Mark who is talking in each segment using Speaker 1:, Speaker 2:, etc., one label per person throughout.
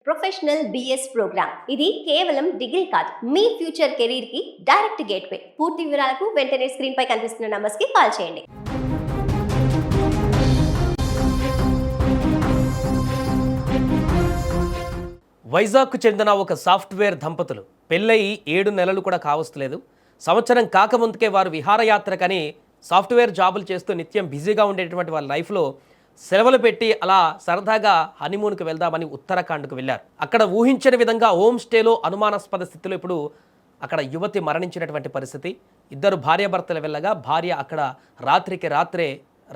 Speaker 1: Professional BS programme ఇది కేవలం degree కాదు, మీ ఫ్యూచర్ కెరీర్ కి డైరెక్ట్ గేట్వే. పూర్తి వివరాలకు వెంటనే స్క్రీన్ పై కనిపిస్తున్న నంబర్స్ కి కాల్ చేయండి.
Speaker 2: వైజాగ్కు చెందిన ఒక సాఫ్ట్వేర్ దంపతులు పెళ్ళయి 7 నెలలు కూడా కావస్తలేదు. సంవత్సరం కాకముందుకే వారు విహారయాత్రకని సాఫ్ట్వేర్ జాబులు చేస్తూ నిత్యం బిజీగా ఉండేటువంటి వాళ్ళ లైఫ్లో సెలవులు పెట్టి అలా సరదాగా హనీమూన్కి వెళ్దామని ఉత్తరాఖండ్కు వెళ్ళారు. అక్కడ ఊహించని విధంగా హోమ్ స్టేలో అనుమానాస్పద స్థితిలో ఇప్పుడు అక్కడ యువతి మరణించినటువంటి పరిస్థితి. ఇద్దరు భార్యాభర్తలు వెళ్ళగా భార్య అక్కడ రాత్రికి రాత్రే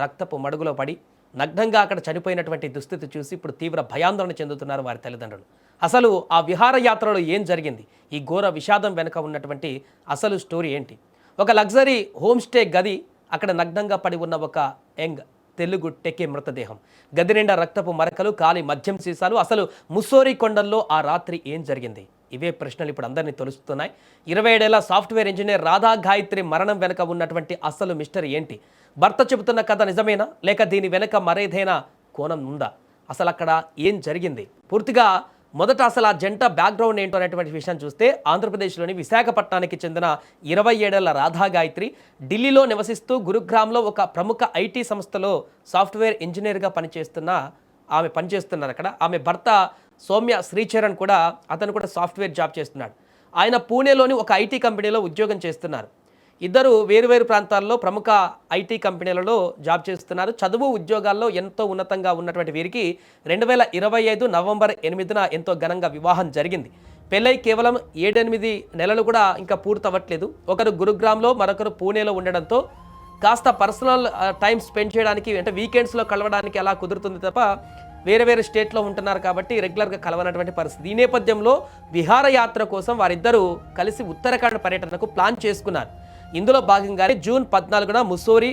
Speaker 2: రక్తపు మడుగులో పడి నగ్నంగా అక్కడ చనిపోయినటువంటి దుస్థితి చూసి ఇప్పుడు తీవ్ర భయాందోళన చెందుతున్నారు వారి తల్లిదండ్రులు. అసలు ఆ విహారయాత్రలో ఏం జరిగింది, ఈ ఘోర విషాదం వెనుక ఉన్నటువంటి అసలు స్టోరీ ఏంటి? ఒక లగ్జరీ హోమ్ స్టే గది, అక్కడ నగ్నంగా పడి ఉన్న ఒక యంగ్ తెలుగు టెకే మృతదేహం, గది నిండా రక్తపు మరకలు, కాలి మద్యం సీసాలు. అసలు ముస్సోరీ కొండల్లో ఆ రాత్రి ఏం జరిగింది? ఇవే ప్రశ్నలు ఇప్పుడు అందరినీ తొలుస్తున్నాయి. 27 ఏళ్ల సాఫ్ట్వేర్ ఇంజనీర్ రాధా గాయత్రి మరణం వెనుక ఉన్నటువంటి అసలు మిస్టరీ ఏంటి? భర్త చెబుతున్న కథ నిజమేనా, లేక దీని వెనుక మరేదైనా కోణం ఉందా? అసలు అక్కడ ఏం జరిగింది? పూర్తిగా మొదట అసలు ఆ జంట బ్యాక్గ్రౌండ్ ఏంటో అనేటువంటి విషయం చూస్తే, ఆంధ్రప్రదేశ్లోని విశాఖపట్నానికి చెందిన 27 ఏళ్ల రాధా గాయత్రి ఢిల్లీలో నివసిస్తూ గురుగ్రామ్లో ఒక ప్రముఖ ఐటీ సంస్థలో సాఫ్ట్వేర్ ఇంజనీర్గా పనిచేస్తున్నారు అక్కడ. ఆమె భర్త సౌమ్య శ్రీచరణ్ కూడా, అతను కూడా సాఫ్ట్వేర్ జాబ్ చేస్తున్నాడు. ఆయన పూణేలోని ఒక ఐటీ కంపెనీలో ఉద్యోగం చేస్తున్నారు. ఇద్దరు వేరువేరు ప్రాంతాల్లో ప్రముఖ ఐటీ కంపెనీలలో జాబ్ చేస్తున్నారు. చదువు ఉద్యోగాల్లో ఎంతో ఉన్నతంగా ఉన్నటువంటి వీరికి 2025 నవంబర్ 8న ఎంతో ఘనంగా వివాహం జరిగింది. పెళ్ళై కేవలం 7-8 నెలలు కూడా ఇంకా పూర్తవ్వట్లేదు. ఒకరు గురుగ్రామ్లో, మరొకరు పూణేలో ఉండడంతో కాస్త పర్సనల్ టైం స్పెండ్ చేయడానికి, అంటే వీకెండ్స్లో కలవడానికి అలా కుదురుతుంది తప్ప వేరే వేరే స్టేట్లో ఉంటున్నారు కాబట్టి రెగ్యులర్గా కలవనటువంటి పరిస్థితి. ఈ నేపథ్యంలో విహారయాత్ర కోసం వారిద్దరూ కలిసి ఉత్తరాఖండ్ పర్యటనకు ప్లాన్ చేసుకున్నారు. ఇందులో భాగంగానే జూన్ 14న ముస్సోరీ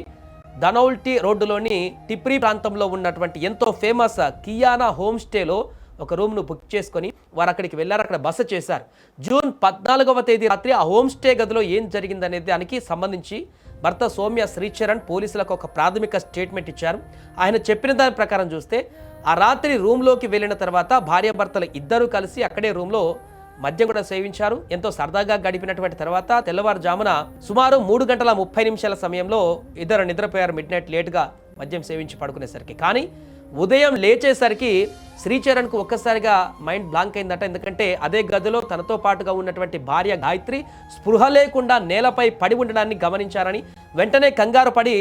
Speaker 2: ధనౌల్టీ రోడ్డులోని టిప్రీ ప్రాంతంలో ఉన్నటువంటి ఎంతో ఫేమస్ కియానా హోమ్ స్టేలో ఒక రూమ్ను బుక్ చేసుకొని వారు అక్కడికి వెళ్ళారు. అక్కడ బస చేశారు. జూన్ 14వ తేదీ రాత్రి ఆ హోమ్ స్టే గదిలో ఏం జరిగిందనే దానికి సంబంధించి భర్త సౌమ్య శ్రీచరణ్ పోలీసులకు ఒక ప్రాథమిక స్టేట్మెంట్ ఇచ్చారు. ఆయన చెప్పిన దాని ప్రకారం చూస్తే, ఆ రాత్రి రూమ్లోకి వెళ్ళిన తర్వాత భార్యాభర్తలు ఇద్దరూ కలిసి అక్కడే రూమ్లో మద్యం కూడా సేవించారు. ఎంతో సరదాగా గడిపినటువంటి తర్వాత తెల్లవారుజామున సుమారు 3:30 సమయంలో ఇద్దరు నిద్రపోయారు. మిడ్ నైట్ లేట్గా మద్యం సేవించి పడుకునేసరికి. కానీ ఉదయం లేచేసరికి శ్రీచరణ్కు ఒక్కసారిగా మైండ్ బ్లాంక్ అయిందట. ఎందుకంటే అదే గదిలో తనతో పాటుగా ఉన్నటువంటి భార్య గాయత్రి స్పృహ లేకుండా నేలపై పడి ఉండడాన్ని గమనించారని, వెంటనే కంగారు పడి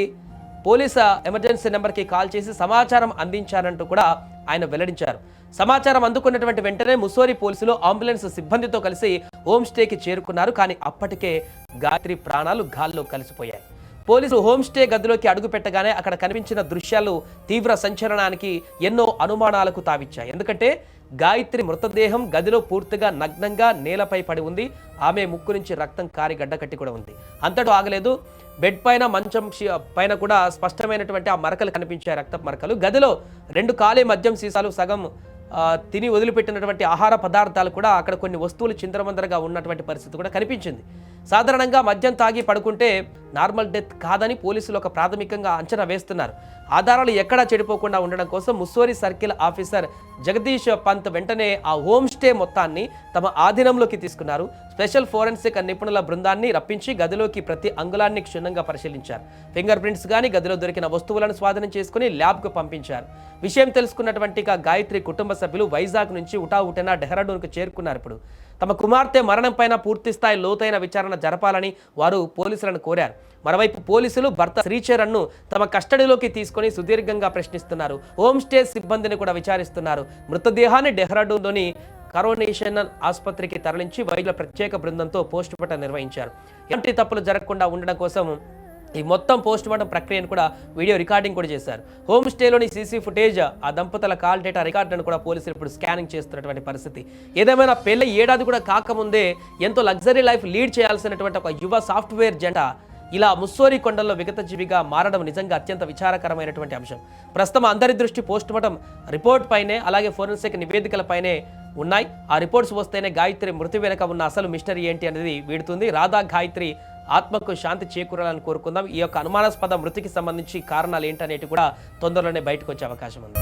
Speaker 2: పోలీసు ఎమర్జెన్సీ నెంబర్కి కాల్ చేసి సమాచారం అందించారంటూ కూడా ఆయన వెల్లడించారు. సమాచారం అందుకున్నటువంటి వెంటనే ముస్సోరీ పోలీసులు అంబులెన్స్ సిబ్బందితో కలిసి హోమ్ స్టేకి చేరుకున్నారు. కానీ అప్పటికే గాయత్రి ప్రాణాలు గాల్లో కలిసిపోయాయి. పోలీసులు హోమ్ స్టే గదిలోకి అడుగు పెట్టగానే అక్కడ కనిపించిన దృశ్యాలు తీవ్ర సంచలనానికి, ఎన్నో అనుమానాలకు తావిచ్చాయి. ఎందుకంటే గాయత్రి మృతదేహం గదిలో పూర్తిగా నగ్నంగా నేలపై పడి ఉంది. ఆమె ముక్కు నుంచి రక్తం కారి గడ్డకట్టి కూడా ఉంది. అంతటా ఆగలేదు. బెడ్ పైన, మంచం పైన కూడా స్పష్టమైనటువంటి ఆ మరకలు కనిపించాయి, రక్తపు మరకలు. గదిలో 2 ఖాళీ మద్యం సీసాలు, సగం తిని వదిలిపెట్టినటువంటి ఆహార పదార్థాలు కూడా, అక్కడ కొన్ని వస్తువులు చిందరవందరగా ఉన్నటువంటి పరిస్థితి కూడా కనిపించింది. సాధారణంగా మద్యం తాగి పడుకుంటే నార్మల్ డెత్ కాదని పోలీసులు ఒక ప్రాథమికంగా అంచనా వేస్తున్నారు. ఆధారాలు ఎక్కడా చెడిపోకుండా ఉండడం కోసం ముస్సోరీ సర్కిల్ ఆఫీసర్ జగదీష్ పంత్ వెంటనే ఆ హోమ్ స్టే మొత్తాన్ని తమ ఆధీనంలోకి తీసుకున్నారు. స్పెషల్ ఫోరెన్సిక్ నిపుణుల బృందాన్ని రప్పించి గదిలోకి ప్రతి అంగుళాన్ని క్షుణ్ణంగా పరిశీలించారు. ఫింగర్ ప్రింట్స్ కానీ, గదిలో దొరికిన వస్తువులను స్వాధీనం చేసుకుని ల్యాబ్కు పంపించారు. విషయం తెలుసుకున్నటువంటి గాయత్రి కుటుంబ సభ్యులు వైజాగ్ నుంచి ఉటావుటన డెహ్రాడూన్కు చేరుకున్నారు. ఇప్పుడు తమ కుమార్తె మరణం పైన పూర్తిస్థాయి లోతైన విచారణ జరపాలని వారు పోలీసులను కోరారు. మరోవైపు పోలీసులు భర్త శ్రీచరణ్ను తమ కస్టడీలోకి తీసుకొని సుదీర్ఘంగా ప్రశ్నిస్తున్నారు. హోమ్ స్టే సిబ్బందిని కూడా విచారిస్తున్నారు. మృతదేహాన్ని డెహ్రాడూన్లోని కరోనేషనల్ ఆసుపత్రికి తరలించి వైద్యుల ప్రత్యేక బృందంతో పోస్టుమార్టం నిర్వహించారు. ఎలాంటి తప్పులు జరగకుండా ఉండడం కోసం ఈ మొత్తం పోస్టుమార్టం ప్రక్రియను కూడా వీడియో రికార్డింగ్ కూడా చేశారు. హోమ్ స్టేలోని సీసీ ఫుటేజ్, ఆ దంపతుల కాల్ డేటా రికార్డులను కూడా పోలీసులు ఇప్పుడు స్కానింగ్ చేస్తున్నటువంటి పరిస్థితి. ఏదేమైనా పెళ్లి ఏడాది కూడా కాకముందే ఎంతో లగ్జరీ లైఫ్ లీడ్ చేయాల్సినటువంటి ఒక యువ సాఫ్ట్వేర్ జంట ఇలా ముస్సోరీ కొండల్లో విగతజీవిగా మారడం నిజంగా అత్యంత విచారకరమైనటువంటి అంశం. ప్రస్తుతం అందరి దృష్టి పోస్టుమార్టం రిపోర్ట్ పైనే, అలాగే ఫోరెన్సిక్ నివేదికలపైనే ఉన్నాయి. ఆ రిపోర్ట్స్ వస్తేనే గాయత్రి మృతి వెనుక ఉన్న అసలు మిస్టరీ ఏంటి అనేది వీడుతుంది. రాధా గాయత్రి ఆత్మకు శాంతి చేకూరాలని కోరుకుందాం. ఈ యొక్క అనుమానాస్పద మృతికి సంబంధించి కారణాలు ఏంటనేటి కూడా తొందరలోనే బయటకు వచ్చే అవకాశం ఉంది.